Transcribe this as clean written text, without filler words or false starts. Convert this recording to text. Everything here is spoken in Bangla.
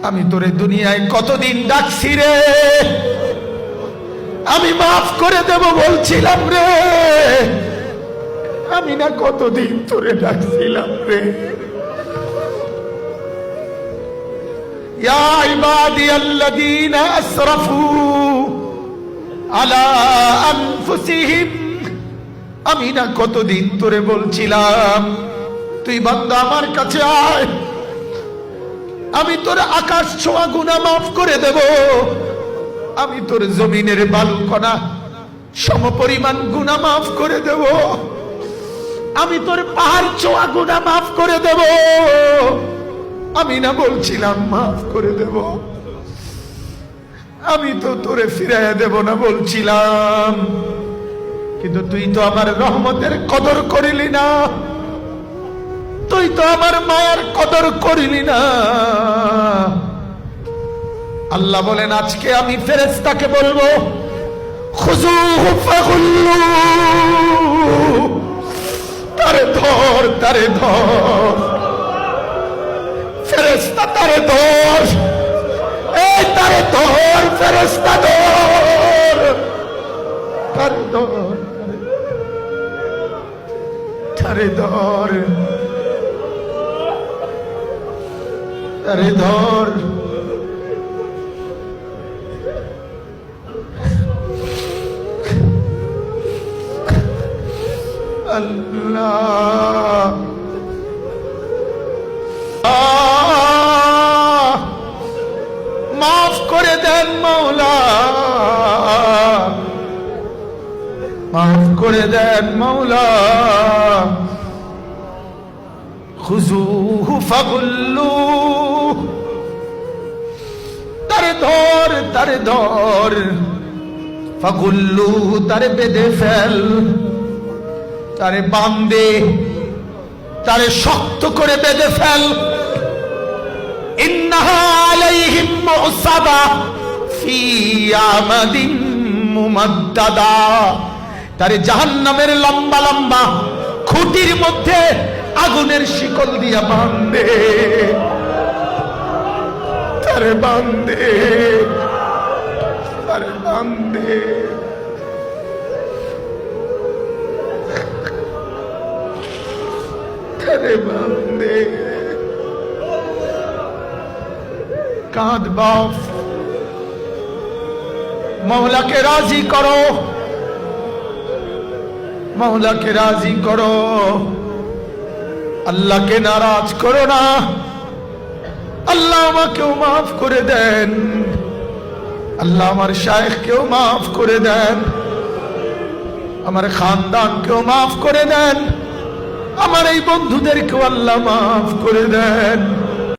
আমি তোরে দুনিয়ায় কতদিন ডাকছি রে, আমি মাফ করে দেব বলছিলাম রে, আমি না কতদিন তোরে ডাকছিলাম রে। ইয়া ইবাদিয়াল্লাযীনা আসরাফু আলা আনফুসিহিম, আমি না কতদিন তোরে বলছিলাম তুই বান্দা আমার কাছে আয়, আমি তোর আকাশ ছোঁয়া গুনাহ মাফ করে দেব, আমি তোর জমিনের বালুকণা সমপরিমাণ গুনাহ মাফ করে দেব, আমি তোর পাহাড় ছোঁয়া গুনাহ মাফ করে দেব। আমি না বলছিলাম মাফ করে দেব, আমি তো তোরে ফিরাইয়া দেব না বলছিলাম, কিন্তু তুই তো আমার রহমতের কদর করিলি না, তুই তো আমার মায়ের কদর করিলি না। আল্লাহ বলেন আজকে আমি ফেরেশতাকে বলবো খুযুহু ফাগুল্লু, তারে ধর, তারে ধর, ফেরেশতা তারে ধর, এই তারে ধর, ফেরেশতা ধর, তারে ধর, তারে ধর, তারে ধর। আল্লাহ মাফ করে দেন মওলা, মাফ করে দেন মওলা। খুযুহু ফাগুল্লু, তারে ধর, তারে ধর, ফাগুল্লু, তারে বেঁধে ফেল, তারে বাঁধে, তারে শক্ত করে বেঁধে ফেল। ইন্নাহা আলাইহিম মুসাবা ফি আমাদিন মুমাদ্দাদা, তারে জাহান্নামের লম্বা লম্বা খুঁটির মধ্যে আগুনের শিকল দিয়া বাঁধে, তারে বাঁধে, তারে বাঁধে। বান্দে কাঁদ বাপ, মওলাকে রাজি করো, মওলাকে রাজি করো, আল্লাহকে নারাজ করো না। আল্লাহ আমাকেও মাফ করে দেন, আল্লাহ আমার শায়েখকেও মাফ করে দেন, আমার খানদানকেও মাফ করে দেন, আমার এই বন্ধুদেরকেও আল্লাহ মাফ করে দেন।